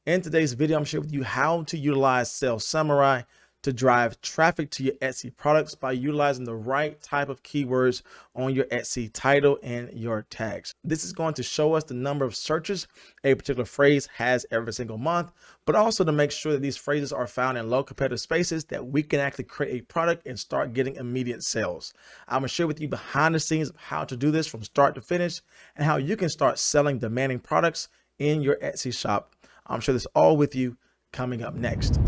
In today's video, I'm sharing with you how to utilize Sales Samurai to drive traffic to your Etsy products by utilizing the right type of keywords on your Etsy title and your tags. This is going to show us the number of searches a particular phrase has every single month, but also to make sure that these phrases are found in low competitive spaces that we can actually create a product and start getting immediate sales. I'm gonna share with you behind the scenes of how to do this from start to finish and how you can start selling demanding products in your Etsy shop. I'm sure this all with you coming up next. So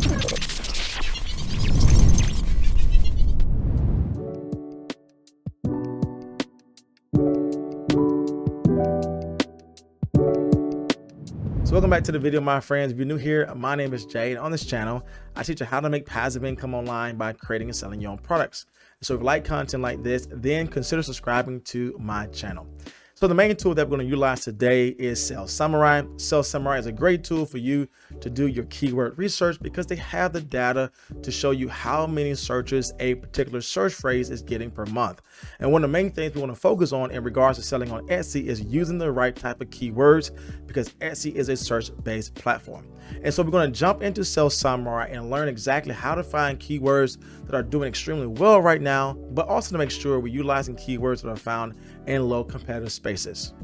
welcome back to the video, my friends. If you're new here, my name is Jay, and on this channel, I teach you how to make passive income online by creating and selling your own products. So if you like content like this, then consider subscribing to my channel. So the main tool that we're going to utilize today is Sales Samurai. Sales Samurai is a great tool for you to do your keyword research because they have the data to show you how many searches a particular search phrase is getting per month. And one of the main things we want to focus on in regards to selling on Etsy is using the right type of keywords because Etsy is a search-based platform. And so we're going to jump into Sales Samurai and learn exactly how to find keywords that are doing extremely well right now, but also to make sure we're utilizing keywords that are found in low competitive spaces.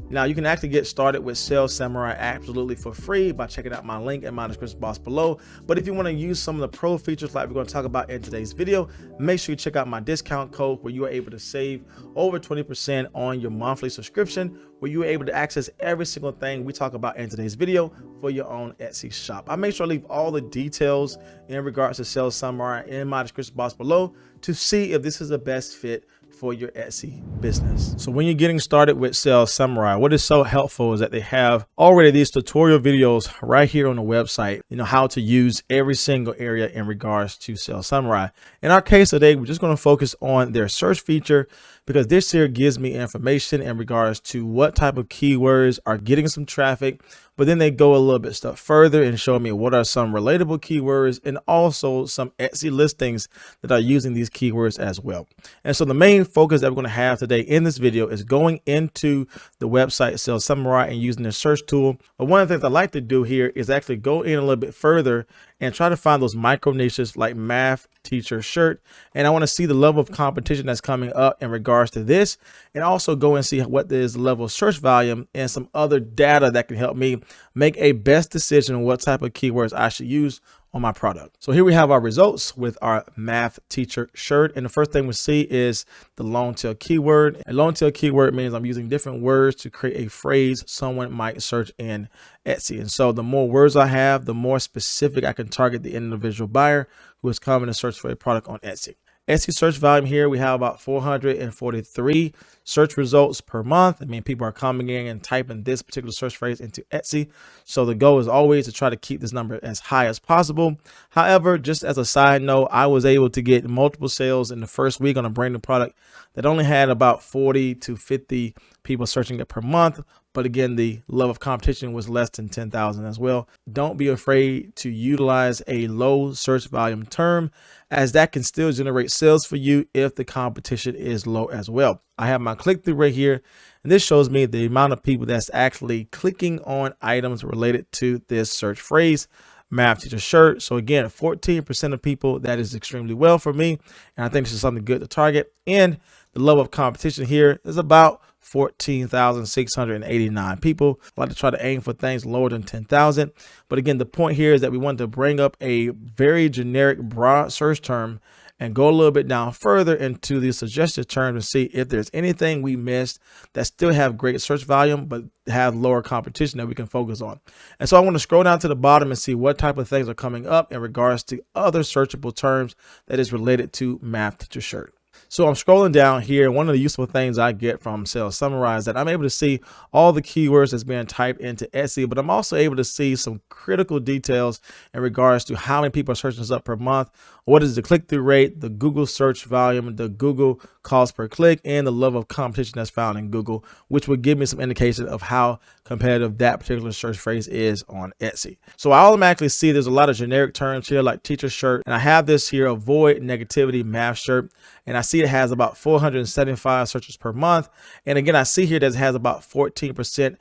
Now, you can actually get started with Sales Samurai absolutely for free by checking out my link in my description box below. But if you want to use some of the pro features like we're going to talk about in today's video, make sure you check out my discount code where you are able to save over 20% on your monthly subscription, where you are able to access every single thing we talk about in today's video for your own Etsy shop. I make sure I leave all the details in regards to Sales Samurai in my description box below to see if this is the best fit for your Etsy business. So when you're getting started with Sales Samurai, what is so helpful is that they have already these tutorial videos right here on the website, how to use every single area in regards to Sales Samurai. In our case today, we're just going to focus on their search feature because this here gives me information in regards to what type of keywords are getting some traffic, but then they go a little bit step further and show me what are some relatable keywords and also some Etsy listings that are using these keywords as well. And so the main focus that we're going to have today in this video is going into the website Sales Samurai and using the search tool. But one of the things I like to do here is actually go in a little bit further and try to find those micro niches like math teacher shirt. And I want to see the level of competition that's coming up in regards to this, and also go and see what is the level of search volume and some other data that can help me make a best decision on what type of keywords I should use on my product. So here we have our results with our math teacher shirt. And the first thing we see is the long tail keyword. A long tail keyword means I'm using different words to create a phrase someone might search in Etsy. And so the more words I have, the more specific I can target the individual buyer who is coming to search for a product on Etsy. Etsy search volume here, we have about 443 search results per month. I mean, people are coming in and typing this particular search phrase into Etsy. So the goal is always to try to keep this number as high as possible. However, just as a side note, I was able to get multiple sales in the first week on a brand new product that only had about 40 to 50 people searching it per month. But again, the level of competition was less than 10,000 as well. Don't be afraid to utilize a low search volume term, as that can still generate sales for you if the competition is low as well. I have my click-through right here, and this shows me the amount of people that's actually clicking on items related to this search phrase, math teacher shirt. So again, 14% of people, that is extremely well for me. And I think this is something good to target. And the level of competition here is about 14,689 people. I like to try to aim for things lower than 10,000. But again, the point here is that we want to bring up a very generic broad search term and go a little bit down further into the suggested terms and see if there's anything we missed that still have great search volume, but have lower competition that we can focus on. And so I want to scroll down to the bottom and see what type of things are coming up in regards to other searchable terms that is related to math teacher shirt. So I'm scrolling down here. One of the useful things I get from Sales Samurai is that I'm able to see all the keywords that's being typed into Etsy, but I'm also able to see some critical details in regards to how many people are searching this up per month. What is the click-through rate, the Google search volume, the Google cost per click, and the level of competition that's found in Google, which would give me some indication of how competitive that particular search phrase is on Etsy. So I automatically see there's a lot of generic terms here like teacher shirt, and I have this here, avoid negativity math shirt, and I see it has about 475 searches per month. And again, I see here that it has about 14%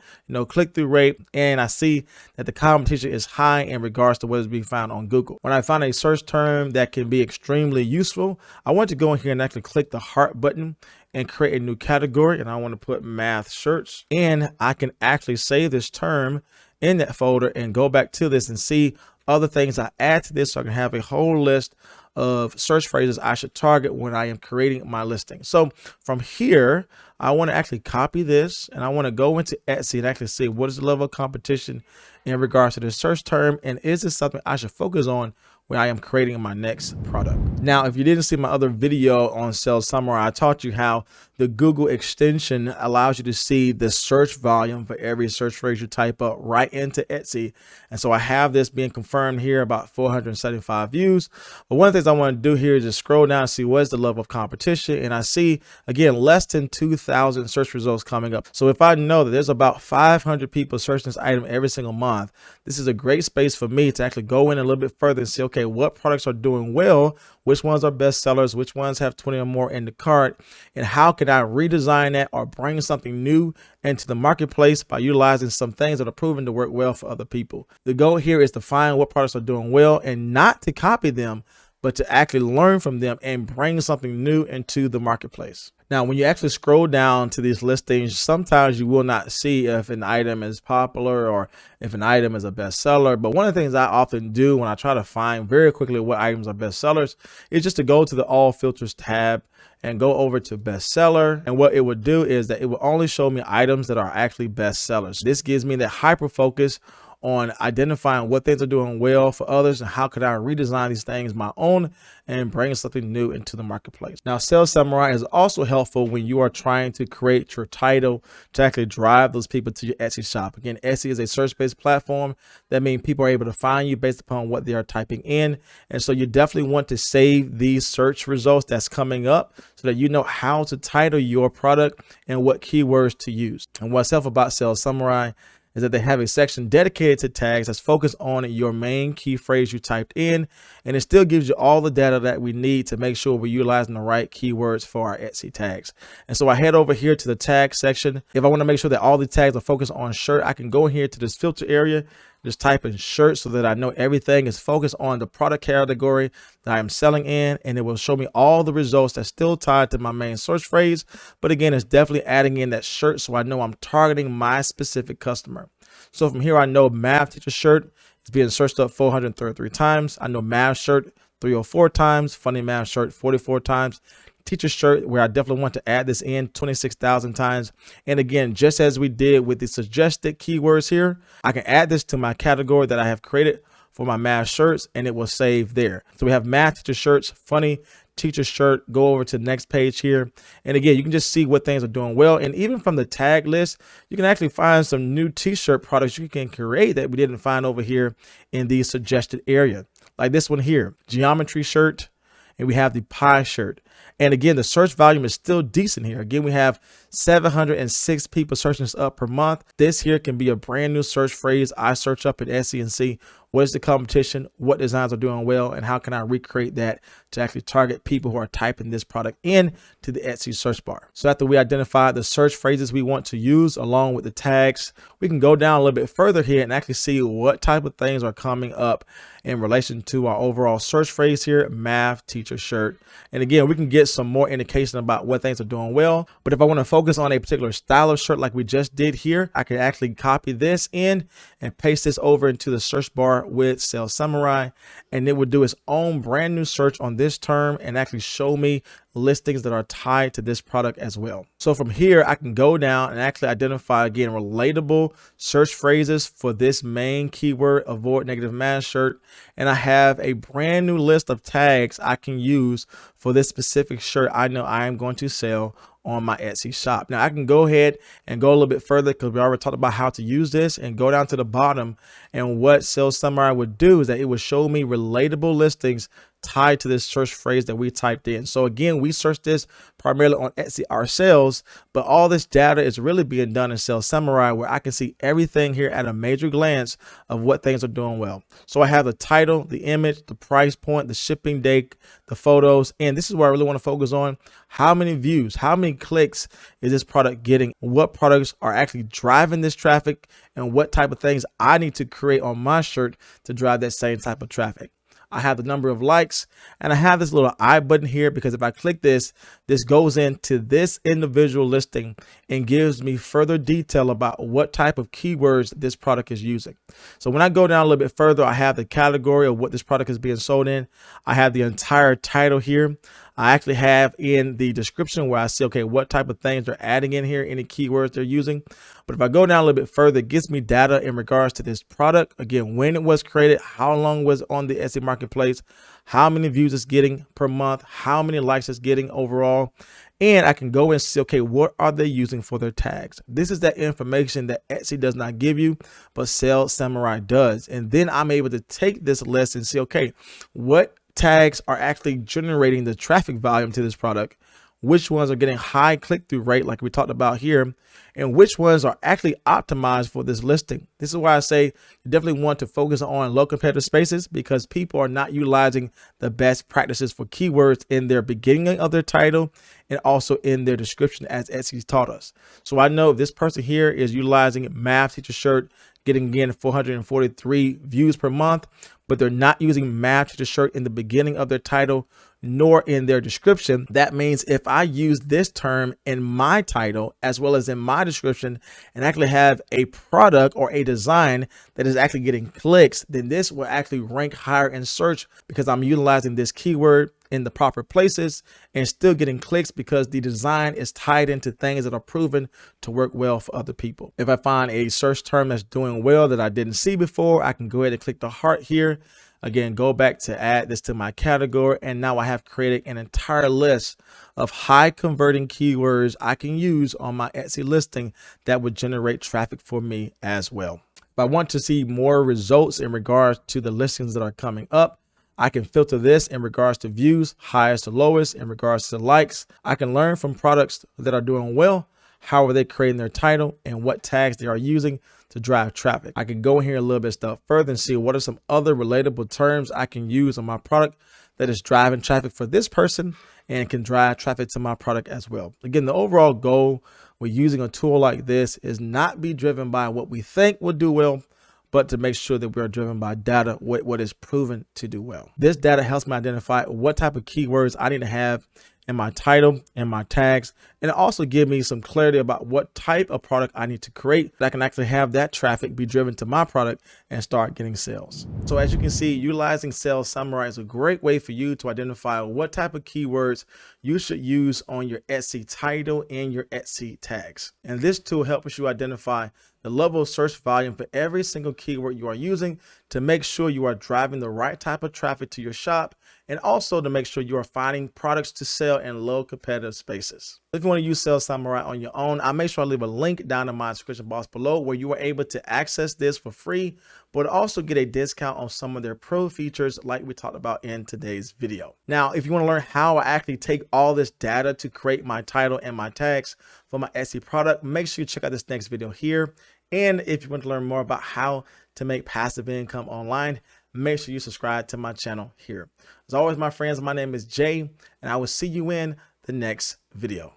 click-through rate, and I see that the competition is high in regards to what is being found on Google. When I find a search term that can be extremely useful, I want to go in here and actually click the heart button and create a new category, and I want to put math shirts, and I can actually save this term in that folder and go back to this and see other things I add to this, so I can have a whole list of search phrases I should target when I am creating my listing. So from here, I want to actually copy this, and I want to go into Etsy and actually see what is the level of competition in regards to this search term, and is this something I should focus on when I am creating my next product. Now, if you didn't see my other video on Sales Samurai, I taught you how the Google extension allows you to see the search volume for every search phrase you type up right into Etsy. And so I have this being confirmed here, about 475 views. But one of the things I want to do here is just scroll down and see what's the level of competition. And I see, again, less than 2,000 search results coming up. So if I know that there's about 500 people searching this item every single month, this is a great space for me to actually go in a little bit further and see, okay, what products are doing well, which ones are best sellers, which ones have 20 or more in the cart, and how can I redesign that or bring something new into the marketplace by utilizing some things that are proven to work well for other people. The goal here is to find what products are doing well and not to copy them, but to actually learn from them and bring something new into the marketplace. Now, when you actually scroll down to these listings, sometimes you will not see if an item is popular or if an item is a bestseller. But one of the things I often do when I try to find very quickly what items are bestsellers is just to go to the All Filters tab and go over to bestseller. And what it would do is that it will only show me items that are actually bestsellers. This gives me the hyper focus on identifying what things are doing well for others and how could I redesign these things my own and bring something new into the marketplace. Now, Sales Samurai is also helpful when you are trying to create your title to actually drive those people to your Etsy shop. Again, Etsy is a search-based platform. That means people are able to find you based upon what they are typing in. And so you definitely want to save these search results that's coming up so that you know how to title your product and what keywords to use. And what's helpful about Sales Samurai is that they have a section dedicated to tags that's focused on your main key phrase you typed in, and it still gives you all the data that we need to make sure we're utilizing the right keywords for our Etsy tags. And so I head over here to the tag section. If I want to make sure that all the tags are focused on shirt, I can go here to this filter area, just type in shirt so that I know everything is focused on the product category that I am selling in, and it will show me all the results that's still tied to my main search phrase. But again, it's definitely adding in that shirt so I know I'm targeting my specific customer. So from here, I know math teacher shirt is being searched up 433 times. I know math shirt 304 times, funny math shirt 44 times, teacher shirt, where I definitely want to add this in, 26,000 times. And again, just as we did with the suggested keywords here, I can add this to my category that I have created for my math shirts, and it will save there. So we have math teacher shirts, funny teacher shirt. Go over to the next page here, and again, you can just see what things are doing well. And even from the tag list, you can actually find some new t-shirt products you can create that we didn't find over here in the suggested area, like this one here, geometry shirt, and we have the pie shirt. And again, the search volume is still decent here. Again, we have 706 people searching this up per month. This here can be a brand new search phrase I search up at Etsy and see what is the competition, what designs are doing well, and how can I recreate that to actually target people who are typing this product in to the Etsy search bar. So after we identify the search phrases we want to use along with the tags, we can go down a little bit further here and actually see what type of things are coming up in relation to our overall search phrase here, math teacher shirt. And again, we can get some more indication about what things are doing well. But if I want to focus on a particular style of shirt like we just did here, I can actually copy this in and paste this over into the search bar with Sales Samurai, and it would do its own brand new search on this term and actually show me listings that are tied to this product as well. So from here, I can go down and actually identify, again, relatable search phrases for this main keyword, avoid negative math shirt. And I have a brand new list of tags I can use for this specific shirt I know I am going to sell on my Etsy shop. Now I can go ahead and go a little bit further because we already talked about how to use this, and go down to the bottom. And what Sales Samurai would do is that it would show me relatable listings tied to this search phrase that we typed in. So again, we searched this primarily on Etsy ourselves, but all this data is really being done in Sales Samurai, where I can see everything here at a major glance of what things are doing well. So I have the title, the image, the price point, the shipping date, the photos, and this is where I really want to focus on how many views, how many clicks is this product getting, what products are actually driving this traffic, and what type of things I need to create on my shirt to drive that same type of traffic. I have the number of likes, and I have this little I button here because if I click this, this goes into this individual listing and gives me further detail about what type of keywords this product is using. So when I go down a little bit further, I have the category of what this product is being sold in. I have the entire title here. I actually have in the description where I see, okay, what type of things they're adding in here, any keywords they're using. But if I go down a little bit further, it gives me data in regards to this product. Again, when it was created, how long was it on the Etsy marketplace, how many views it's getting per month, how many likes it's getting overall. And I can go and see, okay, what are they using for their tags? This is that information that Etsy does not give you, but Sales Samurai does. And then I'm able to take this list and see, okay, what tags are actually generating the traffic volume to this product, which ones are getting high click-through rate like we talked about here, and which ones are actually optimized for this listing. This is why I say you definitely want to focus on low competitive spaces, because people are not utilizing the best practices for keywords in their beginning of their title and also in their description as Etsy's taught us. So I know this person here is utilizing Math Teacher Shirt, getting again 443 views per month, but they're not using Math Teacher Shirt in the beginning of their title nor in their description. That means if I use this term in my title as well as in my description and actually have a product or a design that is actually getting clicks, then this will actually rank higher in search because I'm utilizing this keyword in the proper places and still getting clicks because the design is tied into things that are proven to work well for other people. If I find a search term that's doing well that I didn't see before, I can go ahead and click the heart here. Again, go back to add this to my category, and now I have created an entire list of high converting keywords I can use on my Etsy listing that would generate traffic for me as well. If I want to see more results in regards to the listings that are coming up, I can filter this in regards to views, highest to lowest, in regards to likes. I can learn from products that are doing well, how are they creating their title, and what tags they are using to drive traffic. I can go in here a little bit stuff further and see what are some other relatable terms I can use on my product that is driving traffic for this person and can drive traffic to my product as well. Again, the overall goal with using a tool like this is not be driven by what we think will do well, but to make sure that we are driven by data, what is proven to do well. This data helps me identify what type of keywords I need to have in my title and my tags, and it also give me some clarity about what type of product I need to create that I can actually have that traffic be driven to my product and start getting sales. So as you can see, utilizing Sales Samurai is a great way for you to identify what type of keywords you should use on your Etsy title and your Etsy tags. And this tool helps you identify the level of search volume for every single keyword you are using to make sure you are driving the right type of traffic to your shop, and also to make sure you are finding products to sell in low competitive spaces. If you want to use Sales Samurai on your own, I'll make sure I leave a link down in my description box below where you are able to access this for free, but also get a discount on some of their pro features like we talked about in today's video. Now, if you want to learn how I actually take all this data to create my title and my tags for my Etsy product, make sure you check out this next video here. And if you want to learn more about how to make passive income online, make sure you subscribe to my channel here. As always, my friends, my name is Jay, and I will see you in the next video.